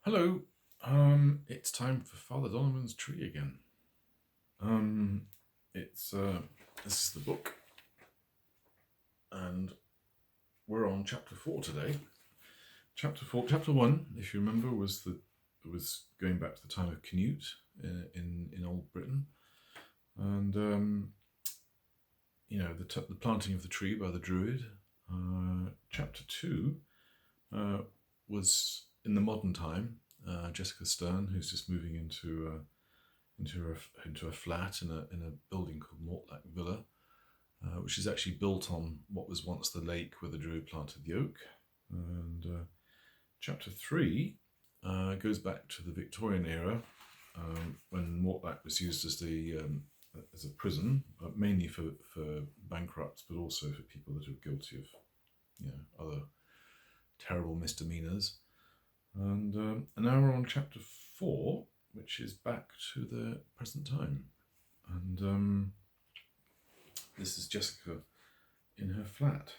Hello. It's time for Father Donovan's tree again. Um, it's this is the book, and we're on chapter 4 today. Chapter 4, chapter 1, if you remember, was going back to the time of Canute in Old Britain, and the planting of the tree by the Druid. Chapter 2 was in the modern time. Jessica Stern, who's just moving into a flat in a building called Mortlach Villa, which is actually built on what was once the lake where the Druid planted the oak. And chapter 3 goes back to the Victorian era, when Mortlach was used as a prison, mainly for bankrupts, but also for people that are guilty of other terrible misdemeanors. And now we're on chapter 4, which is back to the present time. And this is Jessica in her flat.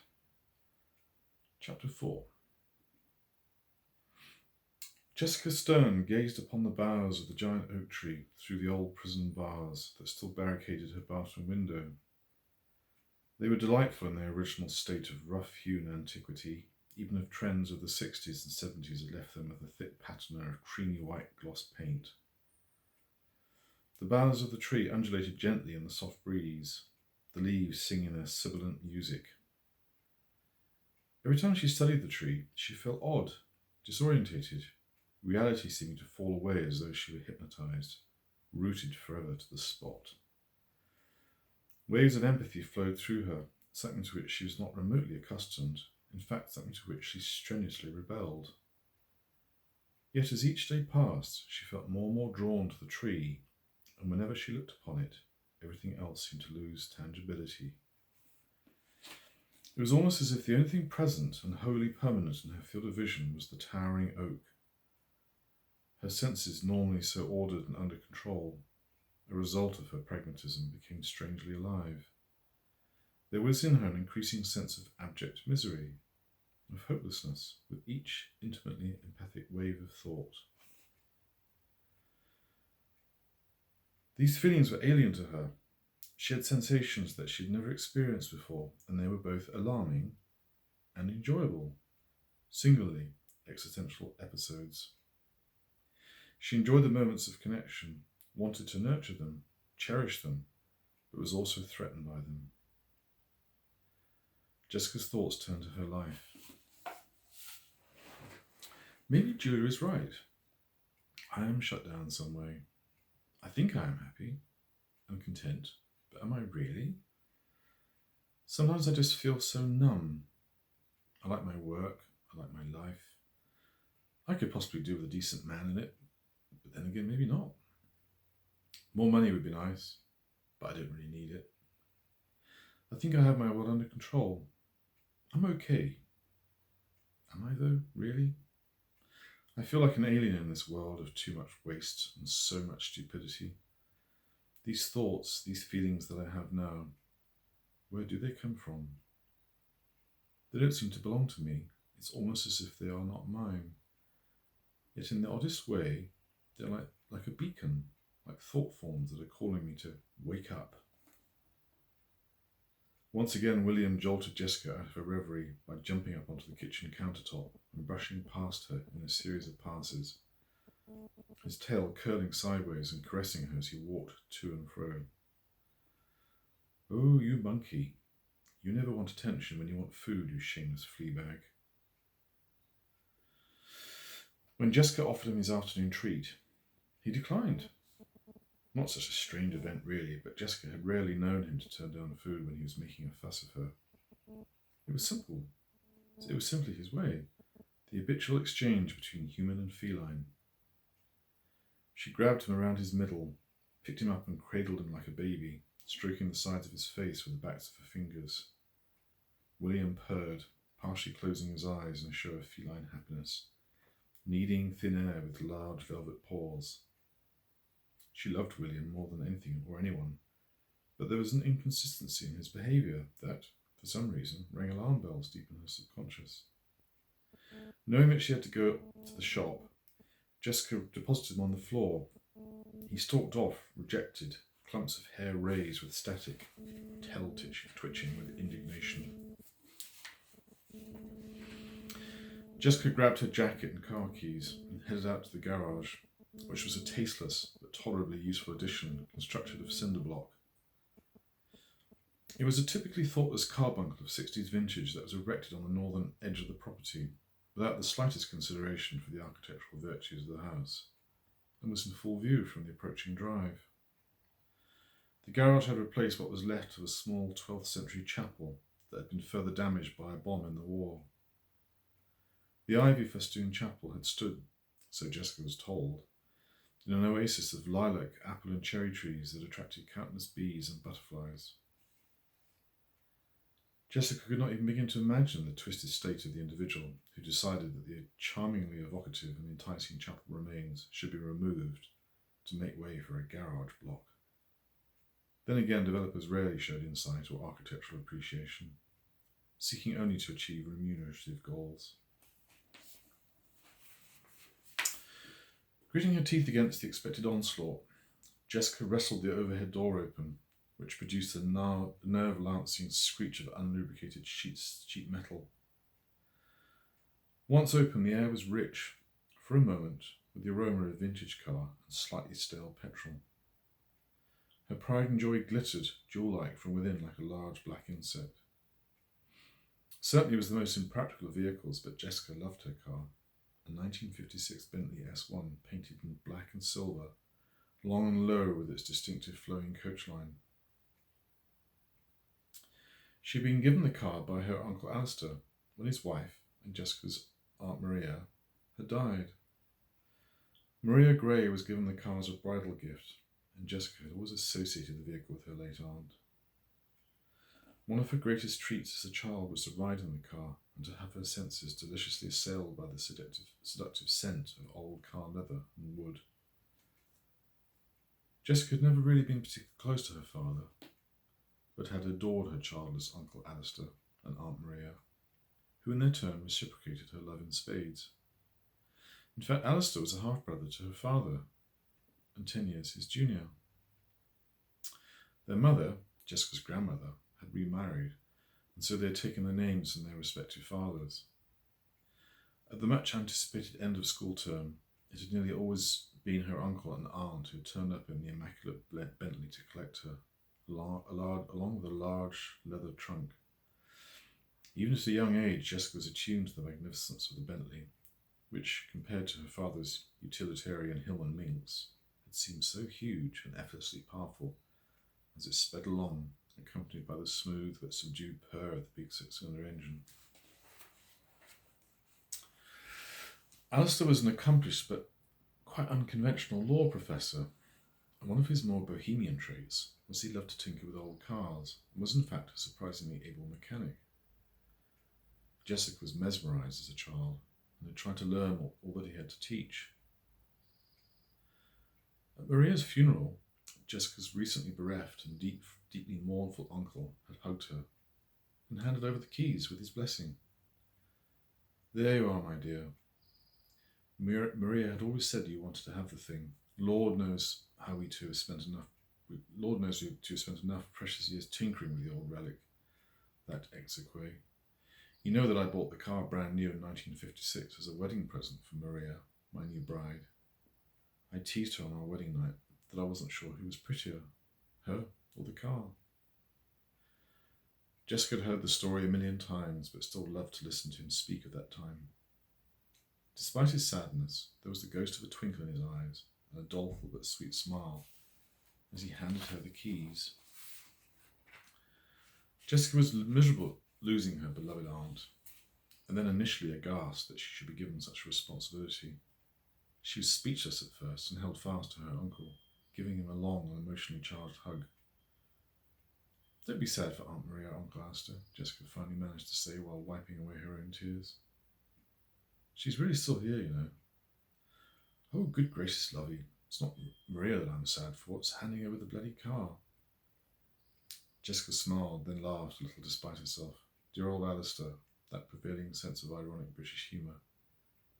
Chapter 4. Jessica Stern gazed upon the boughs of the giant oak tree through the old prison bars that still barricaded her bathroom window. They were delightful in their original state of rough-hewn antiquity, even if trends of the 60s and 70s had left them with a thick patina of creamy white gloss paint. The boughs of the tree undulated gently in the soft breeze, the leaves singing their sibilant music. Every time she studied the tree, she felt odd, disorientated, reality seeming to fall away as though she were hypnotized, rooted forever to the spot. Waves of empathy flowed through her, something to which she was not remotely accustomed, in fact something to which she strenuously rebelled. Yet as each day passed, she felt more and more drawn to the tree, and whenever she looked upon it, everything else seemed to lose tangibility. It was almost as if the only thing present and wholly permanent in her field of vision was the towering oak. Her senses, normally so ordered and under control, a result of her pragmatism, became strangely alive. There was in her an increasing sense of abject misery, of hopelessness, with each intimately empathic wave of thought. These feelings were alien to her. She had sensations that she had never experienced before, and they were both alarming and enjoyable, singularly existential episodes. She enjoyed the moments of connection, wanted to nurture them, cherish them, but was also threatened by them. Jessica's thoughts turned to her life. Maybe Julia is right. I am shut down in some way. I think I am happy and content, but am I really? Sometimes I just feel so numb. I like my work, I like my life. I could possibly do with a decent man in it, but then again, maybe not. More money would be nice, but I don't really need it. I think I have my world under control. I'm okay. Am I though, really? I feel like an alien in this world of too much waste and so much stupidity. These thoughts, these feelings that I have now, where do they come from? They don't seem to belong to me. It's almost as if they are not mine. Yet in the oddest way, they're like a beacon, like thought forms that are calling me to wake up. Once again, William jolted Jessica out of her reverie by jumping up onto the kitchen countertop and brushing past her in a series of passes, his tail curling sideways and caressing her as he walked to and fro. Oh, you monkey. You never want attention when you want food, you shameless flea bag. When Jessica offered him his afternoon treat, he declined. Not such a strange event, really, but Jessica had rarely known him to turn down food when he was making a fuss of her. It was simple. It was simply his way, the habitual exchange between human and feline. She grabbed him around his middle, picked him up and cradled him like a baby, stroking the sides of his face with the backs of her fingers. William purred, partially closing his eyes in a show of feline happiness, kneading thin air with large velvet paws. She loved William more than anything or anyone, but there was an inconsistency in his behaviour that, for some reason, rang alarm bells deep in her subconscious. Knowing that she had to go to the shop, Jessica deposited him on the floor. He stalked off, rejected, clumps of hair raised with static, tail twitching with indignation. Jessica grabbed her jacket and car keys and headed out to the garage, which was a tasteless but tolerably useful addition constructed of cinder block. It was a typically thoughtless carbuncle of 60s vintage that was erected on the northern edge of the property, without the slightest consideration for the architectural virtues of the house, and was in full view from the approaching drive. The garage had replaced what was left of a small 12th century chapel that had been further damaged by a bomb in the war. The ivy-festooned chapel had stood, so Jessica was told, in an oasis of lilac, apple and cherry trees that attracted countless bees and butterflies. Jessica could not even begin to imagine the twisted state of the individual who decided that the charmingly evocative and enticing chapel remains should be removed to make way for a garage block. Then again, developers rarely showed insight or architectural appreciation, seeking only to achieve remunerative goals. Gritting her teeth against the expected onslaught, Jessica wrestled the overhead door open, which produced a nerve-lancing screech of unlubricated sheet metal. Once open, the air was rich, for a moment, with the aroma of a vintage car and slightly stale petrol. Her pride and joy glittered, jewel-like, from within like a large black insect. Certainly it was the most impractical of vehicles, but Jessica loved her car, a 1956 Bentley S1 painted in black and silver, long and low with its distinctive flowing coachline. She had been given the car by her Uncle Alistair when his wife and Jessica's Aunt Maria had died. Maria Gray was given the car as a bridal gift, and Jessica had always associated the vehicle with her late aunt. One of her greatest treats as a child was to ride in the car and to have her senses deliciously assailed by the seductive scent of old car leather and wood. Jessica had never really been particularly close to her father, but had adored her childless Uncle Alistair and Aunt Maria, who in their turn reciprocated her love in spades. In fact, Alistair was a half-brother to her father, and 10 years his junior. Their mother, Jessica's grandmother, had remarried, and so they had taken their names from their respective fathers. At the much anticipated end of school term, it had nearly always been her uncle and aunt who turned up in the immaculate Bentley to collect her, along with a large leather trunk. Even at a young age, Jessica was attuned to the magnificence of the Bentley, which, compared to her father's utilitarian Hillman Minx, had seemed so huge and effortlessly powerful as it sped along, accompanied by the smooth but subdued purr of the big six-cylinder engine. Alistair was an accomplished but quite unconventional law professor, and one of his more bohemian traits was he loved to tinker with old cars, and was in fact a surprisingly able mechanic. Jessica was mesmerised as a child, and had tried to learn all that he had to teach. At Maria's funeral, Jessica's recently bereft and deeply mournful uncle had hugged her and handed over the keys with his blessing. "There you are, my dear. Maria had always said you wanted to have the thing. Lord knows we two have spent enough precious years tinkering with the old relic, that exequy. You know that I bought the car brand new in 1956 as a wedding present for Maria, my new bride. I teased her on our wedding night that I wasn't sure who was prettier, her or the car." Jessica had heard the story a million times, but still loved to listen to him speak of that time. Despite his sadness, there was the ghost of a twinkle in his eyes and a doleful but sweet smile as he handed her the keys. Jessica was miserable at losing her beloved aunt, and then initially aghast that she should be given such a responsibility. She was speechless at first and held fast to her uncle, giving him a long and emotionally charged hug. "Don't be sad for Aunt Maria, Uncle Alistair," Jessica finally managed to say while wiping away her own tears. "She's really still here, you know." "Oh, good gracious, lovey. It's not Maria that I'm sad for, it's handing over the bloody car." Jessica smiled, then laughed a little despite herself. Dear old Alistair, that prevailing sense of ironic British humour.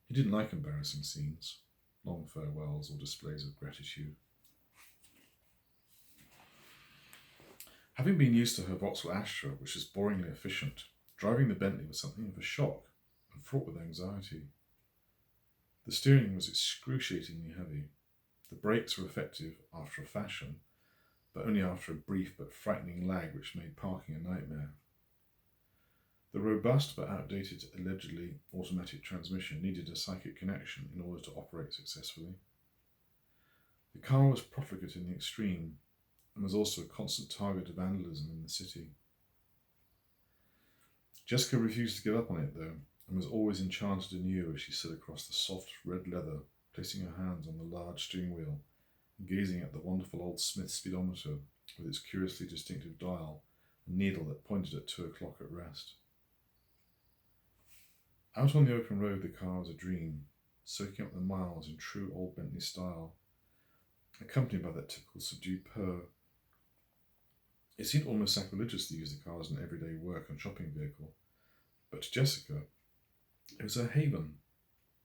He didn't like embarrassing scenes. long farewells or displays of gratitude. Having been used to her Vauxhall Astra, which is boringly efficient, driving the Bentley was something of a shock and fraught with anxiety. The steering was excruciatingly heavy. The brakes were effective after a fashion, but only after a brief but frightening lag which made parking a nightmare. The robust but outdated, allegedly automatic transmission needed a psychic connection in order to operate successfully. The car was profligate in the extreme and was also a constant target of vandalism in the city. Jessica refused to give up on it, though, and was always enchanted anew as she sat across the soft red leather, placing her hands on the large steering wheel and gazing at the wonderful old Smith speedometer with its curiously distinctive dial and needle that pointed at 2 o'clock at rest. Out on the open road the car was a dream, soaking up the miles in true old Bentley style, accompanied by that typical subdued purr. It seemed almost sacrilegious to use the car as an everyday work and shopping vehicle, but to Jessica, it was her haven,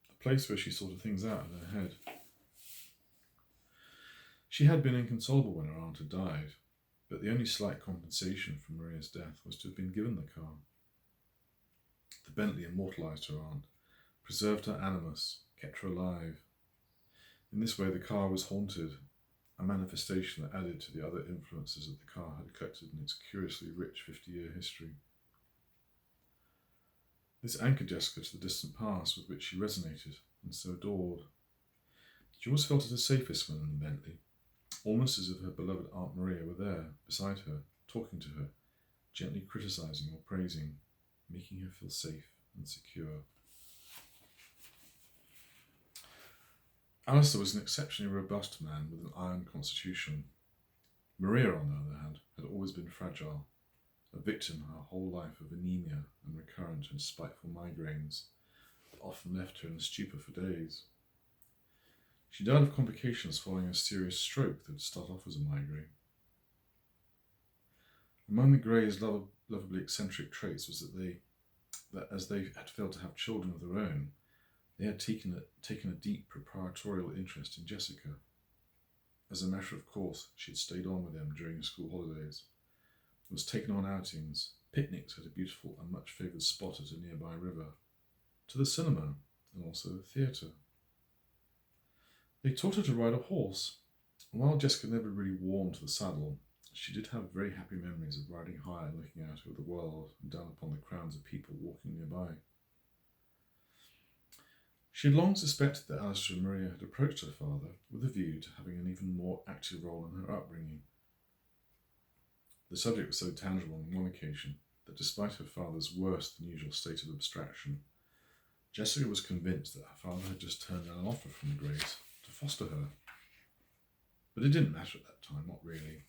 a place where she sorted things out in her head. She had been inconsolable when her aunt had died, but the only slight compensation for Maria's death was to have been given the car. The Bentley immortalised her aunt, preserved her animus, kept her alive. In this way the car was haunted, a manifestation that added to the other influences that the car had collected in its curiously rich 50-year history. This anchored Jessica to the distant past with which she resonated and so adored. She always felt at her safest when in the Bentley, almost as if her beloved Aunt Maria were there, beside her, talking to her, gently criticising or praising, making her feel safe and secure. Alistair was an exceptionally robust man with an iron constitution. Maria, on the other hand, had always been fragile, a victim her whole life of anemia and recurrent and spiteful migraines that often left her in a stupor for days. She died of complications following a serious stroke that would start off as a migraine. Among the Greys' lovably eccentric traits was that as they had failed to have children of their own, they had taken a deep proprietorial interest in Jessica. As a matter of course, she had stayed on with them during the school holidays, was taken on outings, picnics at a beautiful and much favoured spot at a nearby river, to the cinema, and also the theatre. They taught her to ride a horse, and while Jessica never really warmed to the saddle, she did have very happy memories of riding high and looking out over the world and down upon the crowds of people walking nearby. She had long suspected that Alistair and Maria had approached her father with a view to having an even more active role in her upbringing. The subject was so tangible on one occasion that despite her father's worse than usual state of abstraction, Jessica was convinced that her father had just turned down an offer from the Greys to foster her. But it didn't matter at that time, not really.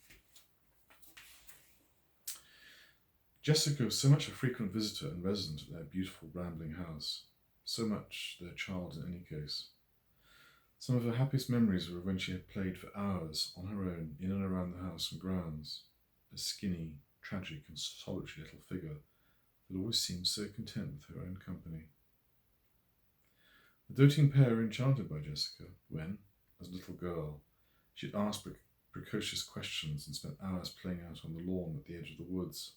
Jessica was so much a frequent visitor and resident at their beautiful rambling house, so much their child in any case. Some of her happiest memories were when she had played for hours on her own in and around the house and grounds, a skinny, tragic and solitary little figure that always seemed so content with her own company. The doting pair were enchanted by Jessica when, as a little girl, she had asked precocious questions and spent hours playing out on the lawn at the edge of the woods,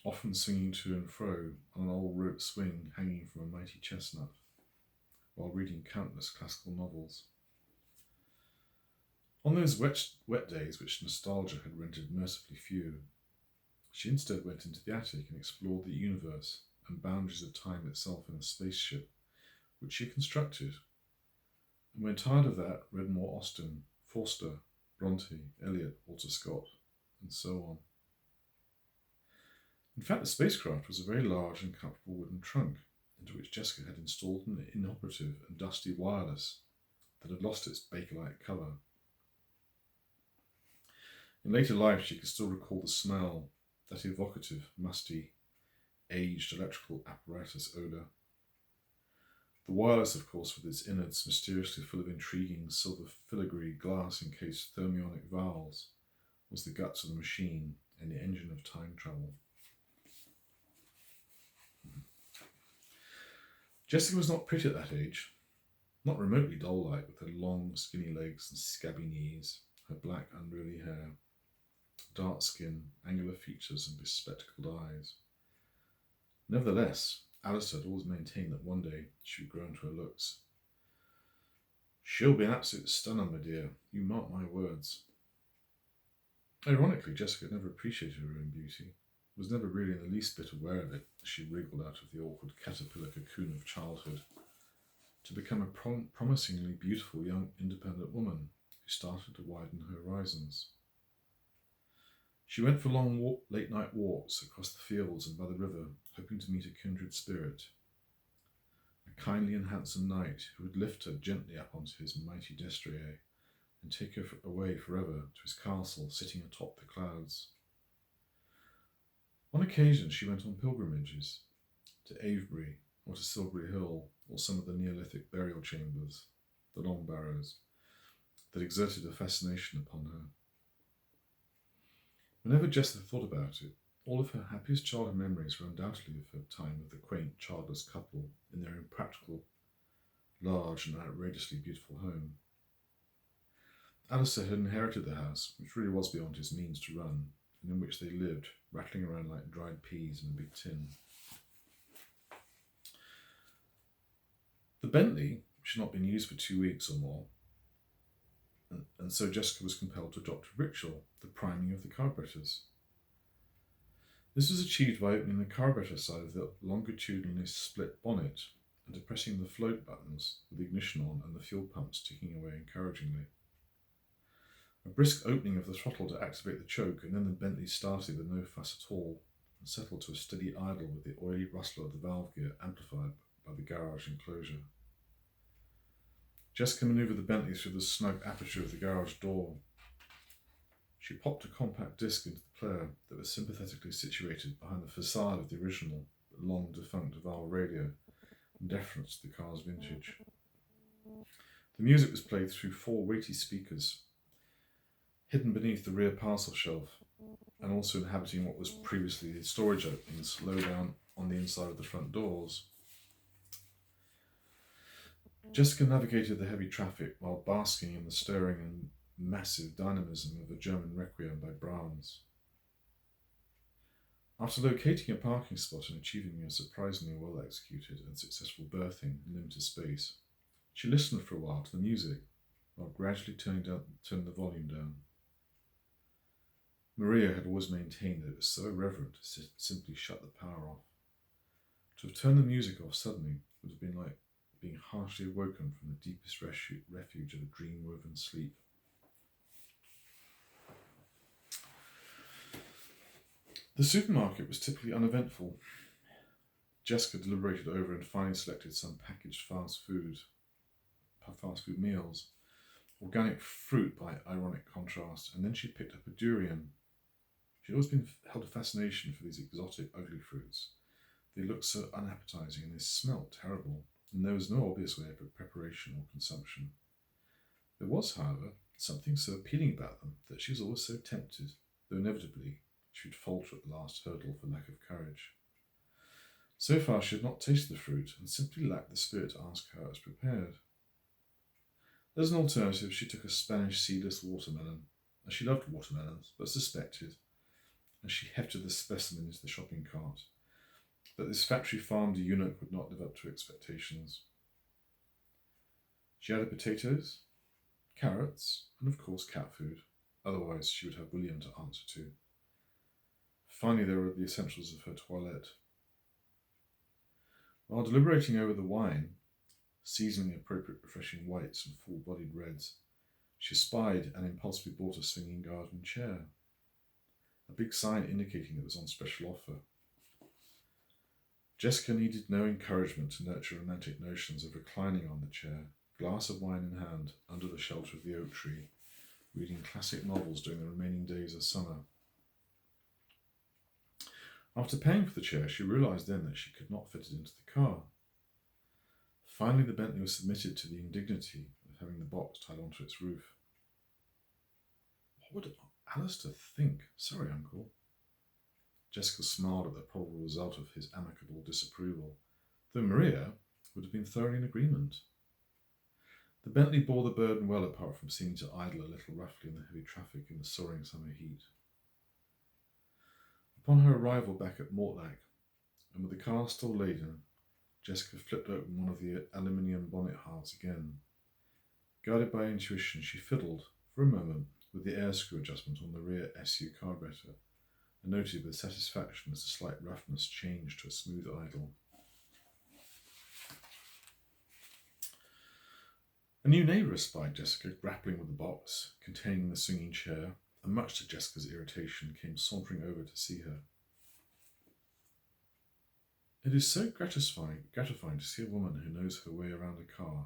often swinging to and fro on an old rope swing hanging from a mighty chestnut, while reading countless classical novels. On those wet days which nostalgia had rendered mercifully few, she instead went into the attic and explored the universe and boundaries of time itself in a spaceship, which she constructed, and when tired of that, read more Austen, Forster, Bronte, Eliot, Walter Scott, and so on. In fact, the spacecraft was a very large and comfortable wooden trunk, into which Jessica had installed an inoperative and dusty wireless that had lost its bakelite cover. In later life, she could still recall the smell, that evocative, musty, aged electrical apparatus odour. The wireless, of course, with its innards mysteriously full of intriguing silver filigree glass-encased thermionic valves, was the guts of the machine and the engine of time travel. Jessica was not pretty at that age, not remotely doll-like, with her long, skinny legs and scabby knees, her black, unruly hair, dark skin, angular features, and bespectacled eyes. Nevertheless, Alistair had always maintained that one day she would grow into her looks. "She'll be an absolute stunner, my dear, you mark my words." Ironically, Jessica never appreciated her own beauty, was never really in the least bit aware of it as she wriggled out of the awkward caterpillar cocoon of childhood to become a promisingly beautiful young independent woman who started to widen her horizons. She went for long late-night walks across the fields and by the river, hoping to meet a kindred spirit, a kindly and handsome knight who would lift her gently up onto his mighty destrier and take her away forever to his castle sitting atop the clouds. On occasion she went on pilgrimages to Avebury or to Silbury Hill or some of the Neolithic burial chambers, the long barrows, that exerted a fascination upon her. Whenever Jessica thought about it, all of her happiest childhood memories were undoubtedly of her time with the quaint, childless couple in their impractical, large and outrageously beautiful home. Alistair had inherited the house, which really was beyond his means to run, and in which they lived, rattling around like dried peas in a big tin. The Bentley, which had not been used for 2 weeks or more, and so Jessica was compelled to adopt a ritual, the priming of the carburetors. This was achieved by opening the carburetor side of the longitudinally split bonnet and depressing the float buttons with the ignition on and the fuel pumps ticking away encouragingly. A brisk opening of the throttle to activate the choke, and then the Bentley started with no fuss at all and settled to a steady idle with the oily rustle of the valve gear amplified by the garage enclosure. Jessica manoeuvred the Bentley through the snug aperture of the garage door. She popped a compact disc into the player that was sympathetically situated behind the facade of the original but long-defunct Val radio, in deference to the car's vintage. The music was played through 4 weighty speakers, hidden beneath the rear parcel shelf, and also inhabiting what was previously the storage openings low down on the inside of the front doors. Jessica navigated the heavy traffic while basking in the stirring and massive dynamism of a German Requiem by Brahms. After locating a parking spot and achieving a surprisingly well-executed and successful berthing in limited space, she listened for a while to the music, while gradually turning the volume down. Maria had always maintained that it was so irreverent to simply shut the power off. To have turned the music off suddenly would have been like being harshly awoken from the deepest refuge of a dream-woven sleep. The supermarket was typically uneventful. Jessica deliberated over and finally selected some packaged fast food meals, organic fruit by ironic contrast, and then she picked up a durian. She'd always held a fascination for these exotic, ugly fruits. They looked so unappetizing and they smelt terrible, and there was no obvious way of preparation or consumption. There was, however, something so appealing about them that she was always so tempted, though inevitably she would falter at the last hurdle for lack of courage. So far she had not tasted the fruit and simply lacked the spirit to ask how it was prepared. As an alternative, she took a Spanish seedless watermelon, as she loved watermelons, but suspected, as she hefted the specimen into the shopping cart, that this factory-farmed eunuch would not live up to expectations. She added potatoes, carrots, and of course cat food, otherwise she would have William to answer to. Finally, there were the essentials of her toilette. While deliberating over the wine, seasoning the appropriate refreshing whites and full-bodied reds, she spied and impulsively bought a swinging garden chair, a big sign indicating it was on special offer. Jessica needed no encouragement to nurture romantic notions of reclining on the chair, glass of wine in hand, under the shelter of the oak tree, reading classic novels during the remaining days of summer. After paying for the chair, she realised then that she could not fit it into the car. Finally, the Bentley was submitted to the indignity of having the box tied onto its roof. What would Alistair think? Sorry, Uncle. Jessica smiled at the probable result of his amicable disapproval, though Maria would have been thoroughly in agreement. The Bentley bore the burden well, apart from seeming to idle a little roughly in the heavy traffic in the soaring summer heat. Upon her arrival back at Mortlake, and with the car still laden, Jessica flipped open one of the aluminium bonnet halves again. Guided by intuition, she fiddled, for a moment, with the air screw adjustment on the rear SU carburetor, and noted with satisfaction as the slight roughness changed to a smooth idle. A new neighbour espied Jessica grappling with the box containing the swinging chair, and much to Jessica's irritation came sauntering over to see her. It is so gratifying to see a woman who knows her way around a car.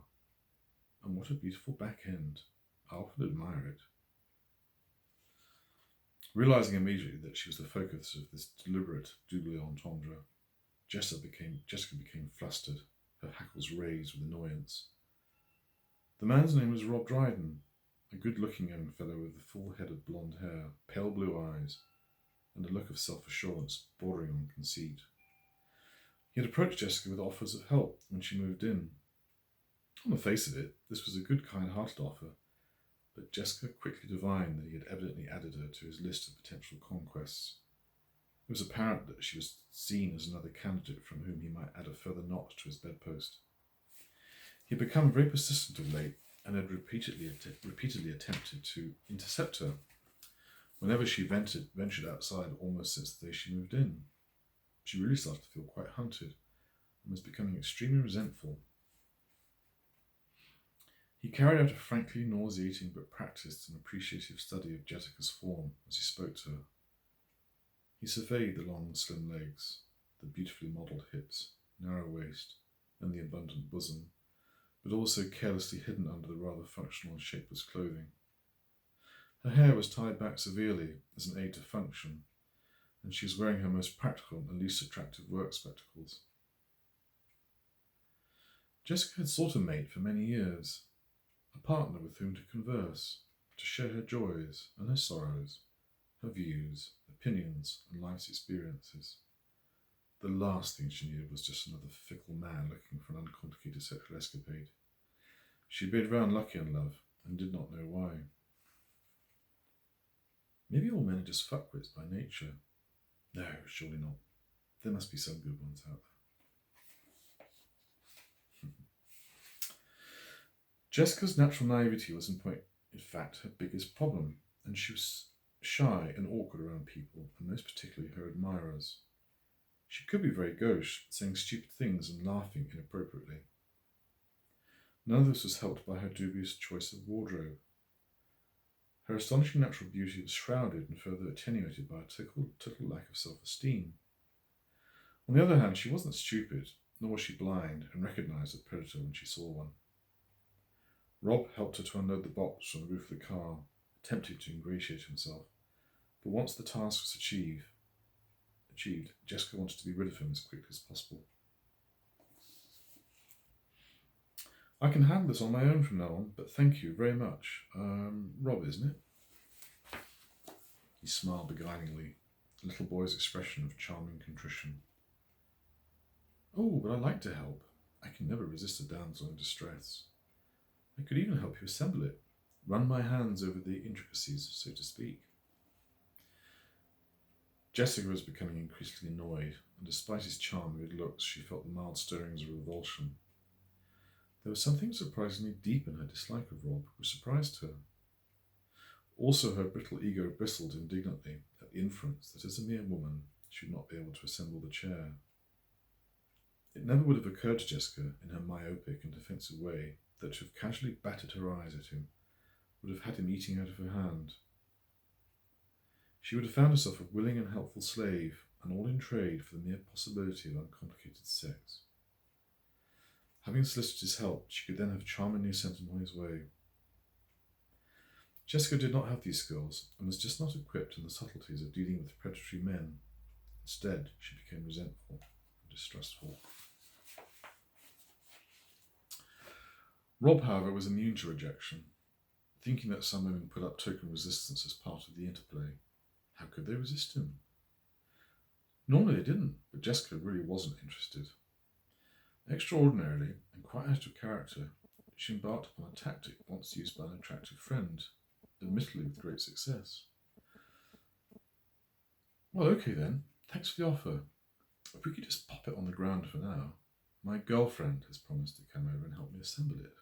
And what a beautiful back end. I often admire it. Realising immediately that she was the focus of this deliberate double entendre, Jessica became flustered, her hackles raised with annoyance. The man's name was Rob Dryden, a good-looking young fellow with a full head of blonde hair, pale blue eyes, and a look of self-assurance bordering on conceit. He had approached Jessica with offers of help when she moved in. On the face of it, this was a good, kind-hearted offer, but Jessica quickly divined that he had evidently added her to his list of potential conquests. It was apparent that she was seen as another candidate from whom he might add a further knot to his bedpost. He had become very persistent of late, and had repeatedly attempted to intercept her whenever she ventured outside almost since the day she moved in. She really started to feel quite hunted, and was becoming extremely resentful. He carried out a frankly nauseating but practiced and appreciative study of Jessica's form as he spoke to her. He surveyed the long, slim legs, the beautifully modelled hips, narrow waist, and the abundant bosom, but also carelessly hidden under the rather functional and shapeless clothing. Her hair was tied back severely as an aid to function, and she was wearing her most practical and least attractive work spectacles. Jessica had sought a mate for many years, a partner with whom to converse, to share her joys and her sorrows, her views, opinions, and life's experiences. The last thing she needed was just another fickle man looking for an uncomplicated sexual escapade. She had been very unlucky in love, and did not know why. Maybe all men are just fuckwits by nature. No, surely not. There must be some good ones out there. Jessica's natural naivety was in fact her biggest problem, and she was shy and awkward around people, and most particularly her admirers. She could be very gauche, saying stupid things and laughing inappropriately. None of this was helped by her dubious choice of wardrobe. Her astonishing natural beauty was shrouded and further attenuated by a total lack of self-esteem. On the other hand, she wasn't stupid, nor was she blind, and recognised a predator when she saw one. Rob helped her to unload the box from the roof of the car, attempting to ingratiate himself, but once the task was achieved, Jessica wanted to be rid of him as quickly as possible. I can handle this on my own from now on, but thank you very much. Rob, isn't it? He smiled beguilingly, a little boy's expression of charming contrition. Oh, but I'd like to help. I can never resist a damsel in distress. I could even help you assemble it, run my hands over the intricacies, so to speak. Jessica was becoming increasingly annoyed, and despite his charm and good looks, she felt the mild stirrings of revulsion. There was something surprisingly deep in her dislike of Rob, which surprised her. Also, her brittle ego bristled indignantly at the inference that as a mere woman, she would not be able to assemble the chair. It never would have occurred to Jessica, in her myopic and defensive way, that to have casually battered her eyes at him would have had him eating out of her hand. She would have found herself a willing and helpful slave, and all in trade for the mere possibility of uncomplicated sex. Having solicited his help, she could then have charmingly sent him on his way. Jessica did not have these skills, and was just not equipped in the subtleties of dealing with predatory men. Instead, she became resentful and distrustful. Rob, however, was immune to rejection, thinking that some women put up token resistance as part of the interplay. How could they resist him? Normally they didn't, but Jessica really wasn't interested. Extraordinarily, and quite out of character, she embarked upon a tactic once used by an attractive friend, admittedly with great success. Well, okay then. Thanks for the offer. If we could just pop it on the ground for now. My girlfriend has promised to come over and help me assemble it.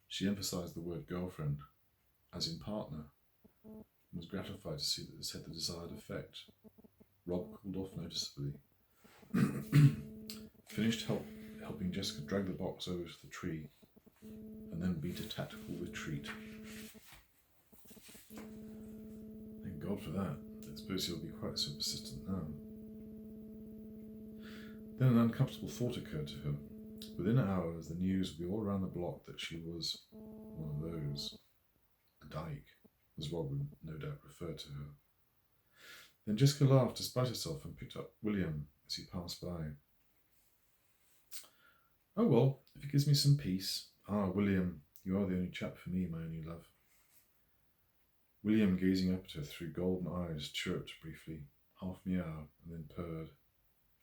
She emphasised the word girlfriend, as in partner, and was gratified to see that this had the desired effect. Rob cooled off noticeably. Finished helping Jessica drag the box over to the tree, and then beat a tactical retreat. Thank God for that. I suppose he'll be quite so persistent now. Then an uncomfortable thought occurred to her. Within hours, the news would be all around the block that she was one of those. A dyke, as Rob would no doubt refer to her. Then Jessica laughed despite herself and picked up William as he passed by. Oh well, if it gives me some peace. Ah, William, you are the only chap for me, my only love. William, gazing up at her through golden eyes, chirped briefly, half meow, and then purred.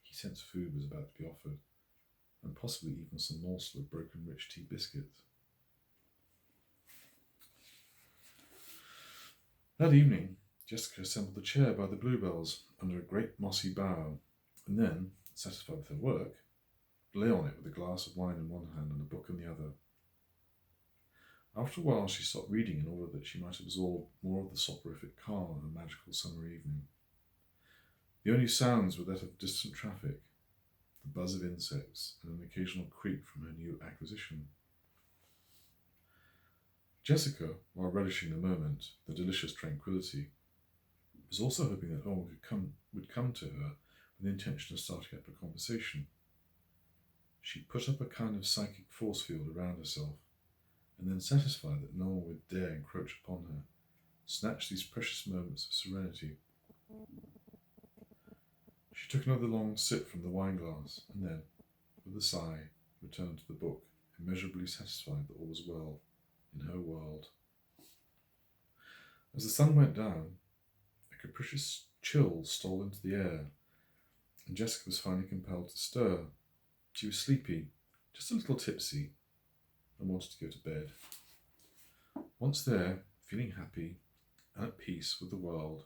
He sensed food was about to be offered, and possibly even some morsel of broken rich tea biscuits. That evening, Jessica assembled the chair by the bluebells under a great mossy bough, and then, satisfied with her work, lay on it with a glass of wine in one hand and a book in the other. After a while she stopped reading in order that she might absorb more of the soporific calm of a magical summer evening. The only sounds were that of distant traffic, the buzz of insects, and an occasional creak from her new acquisition. Jessica, while relishing the moment, the delicious tranquillity, was also hoping that Owen would come to her with the intention of starting up a conversation. She put up a kind of psychic force field around herself, and then, satisfied that no one would dare encroach upon her, snatched these precious moments of serenity. She took another long sip from the wine-glass, and then, with a sigh, returned to the book, immeasurably satisfied that all was well in her world. As the sun went down, a capricious chill stole into the air, and Jessica was finally compelled to stir. She was sleepy, just a little tipsy, and wanted to go to bed. Once there, feeling happy and at peace with the world,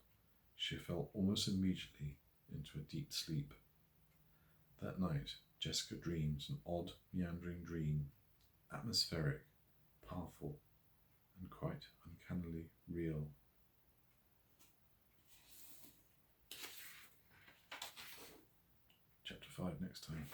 she fell almost immediately into a deep sleep. That night, Jessica dreamed an odd, meandering dream, atmospheric, powerful, and quite uncannily real. Chapter 5 next time.